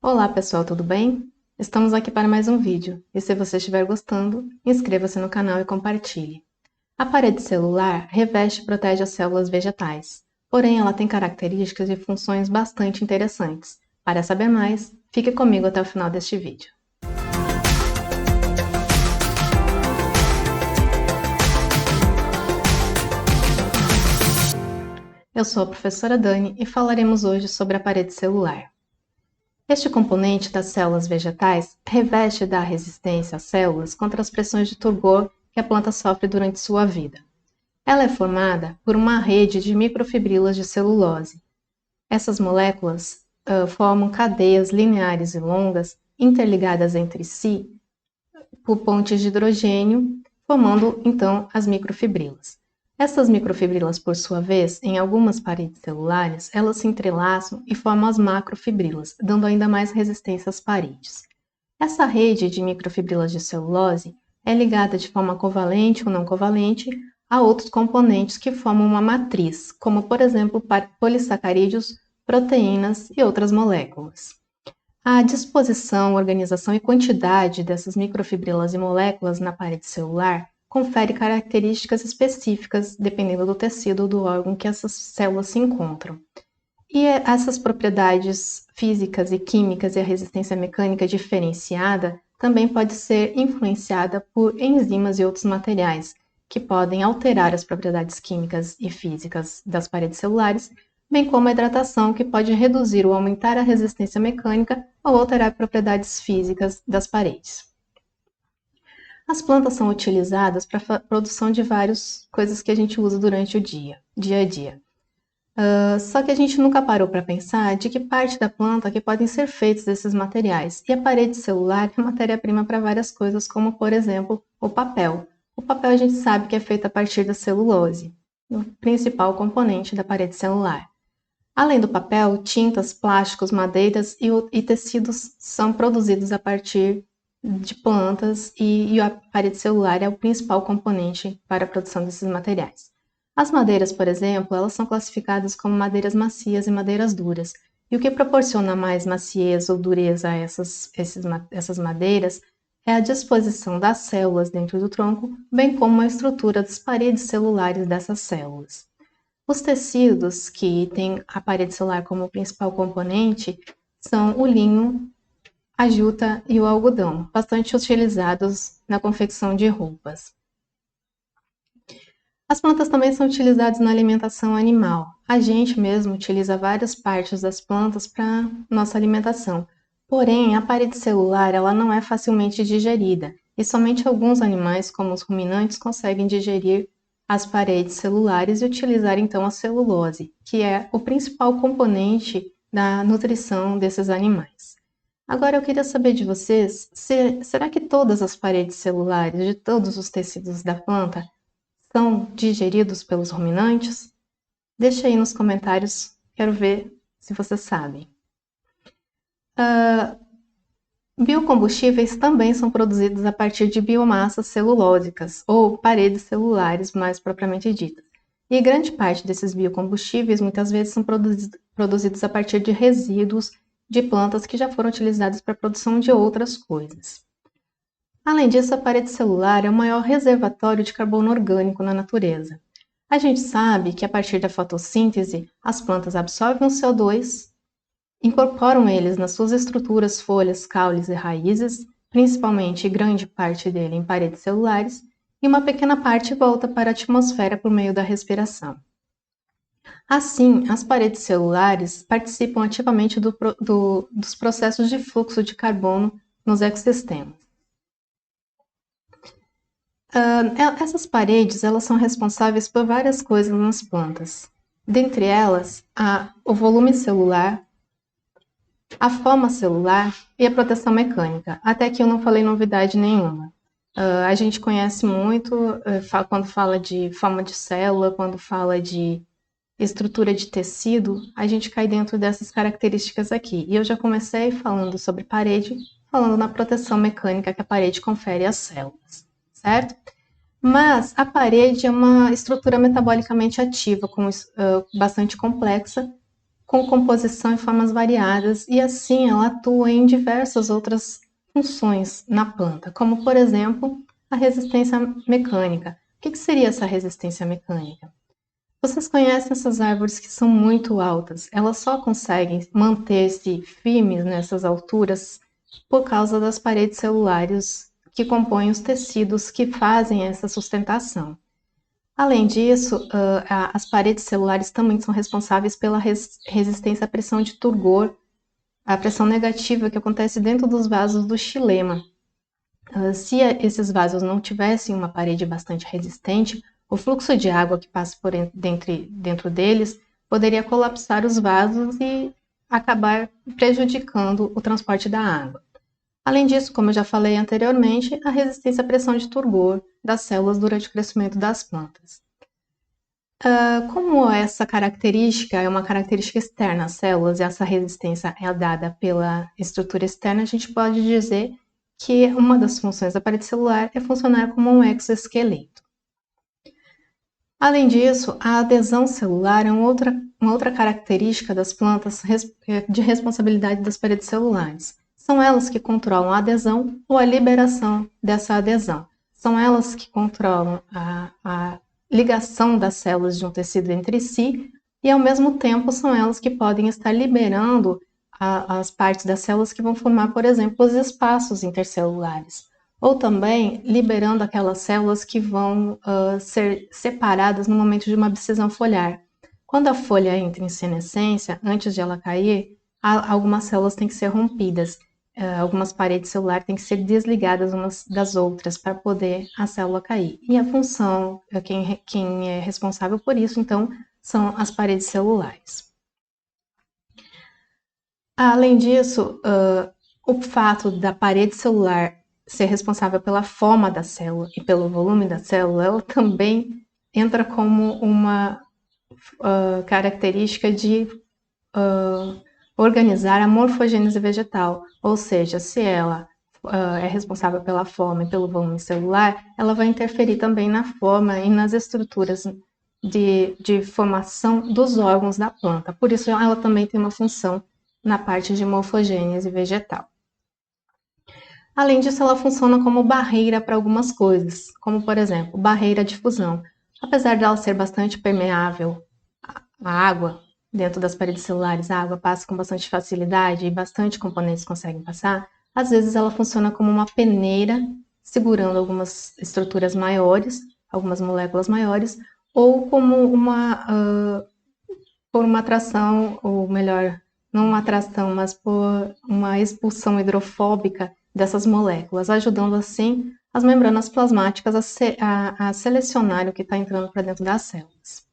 Olá pessoal, tudo bem? Estamos aqui para mais um vídeo, e se você estiver gostando, inscreva-se no canal e compartilhe. A parede celular reveste e protege as células vegetais, porém ela tem características e funções bastante interessantes. Para saber mais, fique comigo até o final deste vídeo. Eu sou a professora Dani e falaremos hoje sobre a parede celular. Este componente das células vegetais reveste e dá resistência às células contra as pressões de turgor que a planta sofre durante sua vida. Ela é formada por uma rede de microfibrilas de celulose. Essas moléculas formam cadeias lineares e longas interligadas entre si por pontes de hidrogênio, formando então as microfibrilas. Essas microfibrilas, por sua vez, em algumas paredes celulares, elas se entrelaçam e formam as macrofibrilas, dando ainda mais resistência às paredes. Essa rede de microfibrilas de celulose é ligada de forma covalente ou não covalente a outros componentes que formam uma matriz, como por exemplo polissacarídeos, proteínas e outras moléculas. A disposição, organização e quantidade dessas microfibrilas e moléculas na parede celular confere características específicas dependendo do tecido ou do órgão que essas células se encontram. E essas propriedades físicas e químicas e a resistência mecânica diferenciada também pode ser influenciada por enzimas e outros materiais, que podem alterar as propriedades químicas e físicas das paredes celulares, bem como a hidratação, que pode reduzir ou aumentar a resistência mecânica ou alterar propriedades físicas das paredes. As plantas são utilizadas para a produção de várias coisas que a gente usa durante o dia a dia. Só que a gente nunca parou para pensar de que parte da planta que podem ser feitos esses materiais. E a parede celular é matéria-prima para várias coisas, como por exemplo o papel. O papel a gente sabe que é feito a partir da celulose, o principal componente da parede celular. Além do papel, tintas, plásticos, madeiras e tecidos são produzidos a partir de plantas e a parede celular é o principal componente para a produção desses materiais. As madeiras, por exemplo, elas são classificadas como madeiras macias e madeiras duras. E o que proporciona mais maciez ou dureza a essas madeiras é a disposição das células dentro do tronco, bem como a estrutura das paredes celulares dessas células. Os tecidos que têm a parede celular como principal componente são o linho, a juta e o algodão, bastante utilizados na confecção de roupas. As plantas também são utilizadas na alimentação animal. A gente mesmo utiliza várias partes das plantas para nossa alimentação. Porém, a parede celular ela não é facilmente digerida e somente alguns animais, como os ruminantes, conseguem digerir as paredes celulares e utilizar então a celulose, que é o principal componente da nutrição desses animais. Agora eu queria saber de vocês, será que todas as paredes celulares de todos os tecidos da planta são digeridos pelos ruminantes? Deixa aí nos comentários, quero ver se vocês sabem. Biocombustíveis também são produzidos a partir de biomassas celulósicas, ou paredes celulares mais propriamente ditas. E grande parte desses biocombustíveis muitas vezes são produzidos a partir de resíduos de plantas que já foram utilizadas para a produção de outras coisas. Além disso, a parede celular é o maior reservatório de carbono orgânico na natureza. A gente sabe que a partir da fotossíntese, as plantas absorvem o CO2, incorporam eles nas suas estruturas, folhas, caules e raízes, principalmente grande parte dele em paredes celulares, e uma pequena parte volta para a atmosfera por meio da respiração. Assim, as paredes celulares participam ativamente dos processos de fluxo de carbono nos ecossistemas. Essas paredes elas são responsáveis por várias coisas nas plantas. Dentre elas, o volume celular, a forma celular e a proteção mecânica. Até aqui eu não falei novidade nenhuma. A gente conhece muito quando fala de forma de célula, quando fala de estrutura de tecido, a gente cai dentro dessas características aqui. E eu já comecei falando sobre parede, falando na proteção mecânica que a parede confere às células, certo? Mas a parede é uma estrutura metabolicamente ativa, bastante complexa, com composição e formas variadas, e assim ela atua em diversas outras funções na planta, como por exemplo a resistência mecânica. O que seria essa resistência mecânica? Vocês conhecem essas árvores que são muito altas, elas só conseguem manter-se firmes nessas alturas por causa das paredes celulares que compõem os tecidos que fazem essa sustentação. Além disso, as paredes celulares também são responsáveis pela resistência à pressão de turgor, a pressão negativa que acontece dentro dos vasos do xilema. Se esses vasos não tivessem uma parede bastante resistente, o fluxo de água que passa por dentro deles poderia colapsar os vasos e acabar prejudicando o transporte da água. Além disso, como eu já falei anteriormente, a resistência à pressão de turgor das células durante o crescimento das plantas. Como essa característica é uma característica externa às células e essa resistência é dada pela estrutura externa, a gente pode dizer que uma das funções da parede celular é funcionar como um exoesqueleto. Além disso, a adesão celular é uma outra característica das plantas de responsabilidade das paredes celulares. São elas que controlam a adesão ou a liberação dessa adesão. São elas que controlam a ligação das células de um tecido entre si e, ao mesmo tempo, são elas que podem estar liberando as partes das células que vão formar, por exemplo, os espaços intercelulares, ou também liberando aquelas células que vão ser separadas no momento de uma abscisão foliar. Quando a folha entra em senescência, antes de ela cair, algumas células têm que ser rompidas, algumas paredes celulares têm que ser desligadas umas das outras para poder a célula cair. E a função, quem é responsável por isso, então, são as paredes celulares. Além disso, o fato da parede celular ser responsável pela forma da célula e pelo volume da célula, ela também entra como uma característica de organizar a morfogênese vegetal, ou seja, se ela é responsável pela forma e pelo volume celular, ela vai interferir também na forma e nas estruturas de formação dos órgãos da planta. Por isso, ela também tem uma função na parte de morfogênese vegetal. Além disso, ela funciona como barreira para algumas coisas, como, por exemplo, barreira de fusão. Apesar dela ser bastante permeável à água, dentro das paredes celulares, a água passa com bastante facilidade e bastante componentes conseguem passar, às vezes ela funciona como uma peneira, segurando algumas estruturas maiores, algumas moléculas maiores, ou como por uma atração, ou melhor, não uma atração, mas por uma expulsão hidrofóbica dessas moléculas, ajudando assim as membranas plasmáticas a selecionar o que está entrando para dentro das células.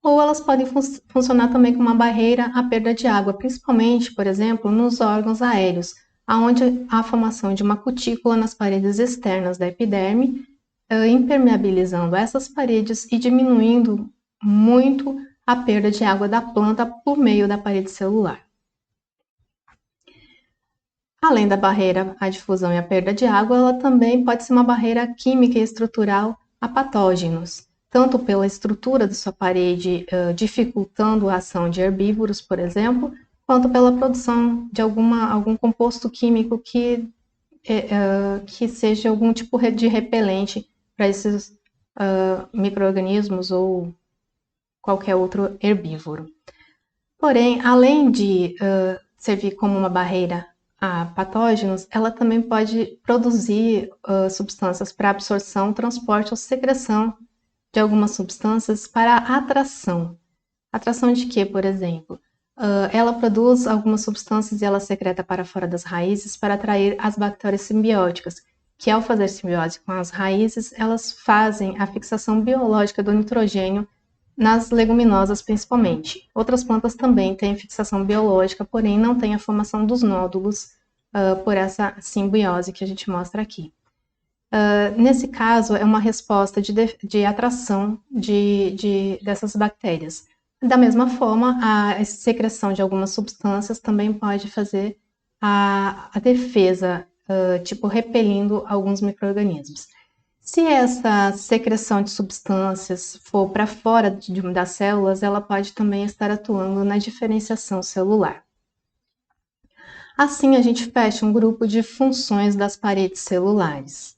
Ou elas podem funcionar também como uma barreira à perda de água, principalmente, por exemplo, nos órgãos aéreos, onde há a formação de uma cutícula nas paredes externas da epiderme, impermeabilizando essas paredes e diminuindo muito a perda de água da planta por meio da parede celular. Além da barreira à difusão e à perda de água, ela também pode ser uma barreira química e estrutural a patógenos, tanto pela estrutura de sua parede, dificultando a ação de herbívoros, por exemplo, quanto pela produção de algum composto químico que seja algum tipo de repelente para esses micro-organismos ou qualquer outro herbívoro. Porém, além de servir como uma barreira a patógenos, ela também pode produzir substâncias para absorção, transporte ou secreção de algumas substâncias para atração. Atração de quê, por exemplo? Ela produz algumas substâncias e ela secreta para fora das raízes para atrair as bactérias simbióticas, que ao fazer simbiose com as raízes, elas fazem a fixação biológica do nitrogênio nas leguminosas principalmente. Outras plantas também têm fixação biológica, porém não têm a formação dos nódulos por essa simbiose que a gente mostra aqui. Nesse caso, é uma resposta de atração dessas bactérias. Da mesma forma, a secreção de algumas substâncias também pode fazer a defesa, tipo repelindo alguns micro-organismos. Se essa secreção de substâncias for para fora das células, ela pode também estar atuando na diferenciação celular. Assim, a gente fecha um grupo de funções das paredes celulares,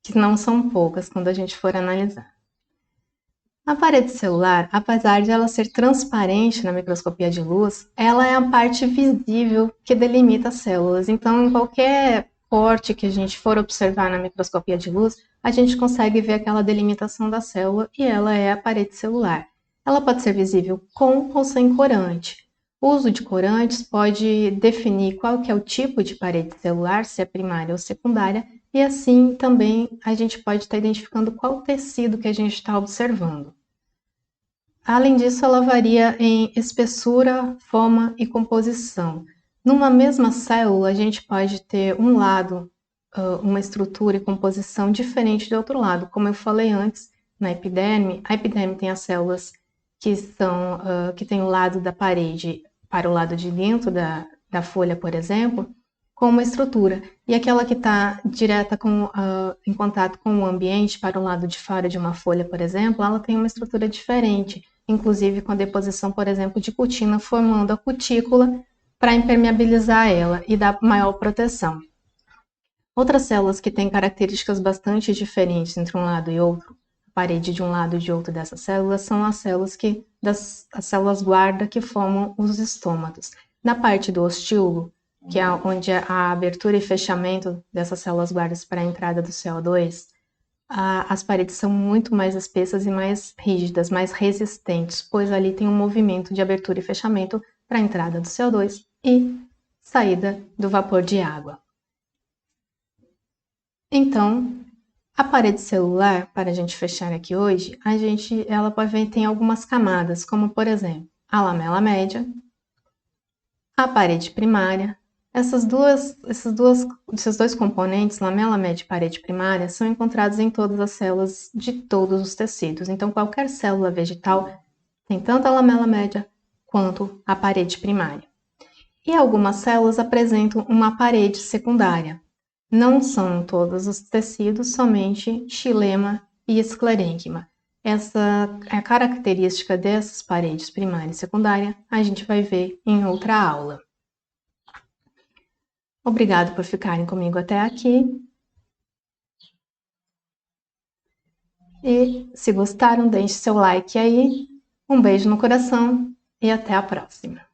que não são poucas quando a gente for analisar. A parede celular, apesar de ela ser transparente na microscopia de luz, ela é a parte visível que delimita as células. Então, em qualquer corte que a gente for observar na microscopia de luz, a gente consegue ver aquela delimitação da célula e ela é a parede celular. Ela pode ser visível com ou sem corante. O uso de corantes pode definir qual que é o tipo de parede celular, se é primária ou secundária, e assim também a gente pode estar identificando qual tecido que a gente está observando. Além disso, ela varia em espessura, forma e composição. Numa mesma célula, a gente pode ter um lado, uma estrutura e composição diferente do outro lado. Como eu falei antes, na epiderme, a epiderme tem as células que têm o lado da parede para o lado de dentro da folha, por exemplo, com uma estrutura. E aquela que está direta em contato com o ambiente, para o lado de fora de uma folha, por exemplo, ela tem uma estrutura diferente, inclusive com a deposição, por exemplo, de cutina, formando a cutícula para impermeabilizar ela e dar maior proteção. Outras células que têm características bastante diferentes entre um lado e outro, a parede de um lado e de outro dessas células, são as células guarda que formam os estômatos. Na parte do ostíolo, que é onde a abertura e fechamento dessas células guardas para a entrada do CO2, as paredes são muito mais espessas e mais rígidas, mais resistentes, pois ali tem um movimento de abertura e fechamento para a entrada do CO2 e saída do vapor de água. Então, a parede celular, para a gente fechar aqui hoje, ela tem algumas camadas, como por exemplo, a lamela média, a parede primária. Esses dois componentes, lamela média e parede primária, são encontrados em todas as células de todos os tecidos. Então, qualquer célula vegetal tem tanto a lamela média quanto a parede primária. E algumas células apresentam uma parede secundária. Não são todos os tecidos, somente xilema e esclerênquima. Essa é a característica dessas paredes primária e secundária, a gente vai ver em outra aula. Obrigado por ficarem comigo até aqui. E se gostaram, deixe seu like aí. Um beijo no coração e até a próxima.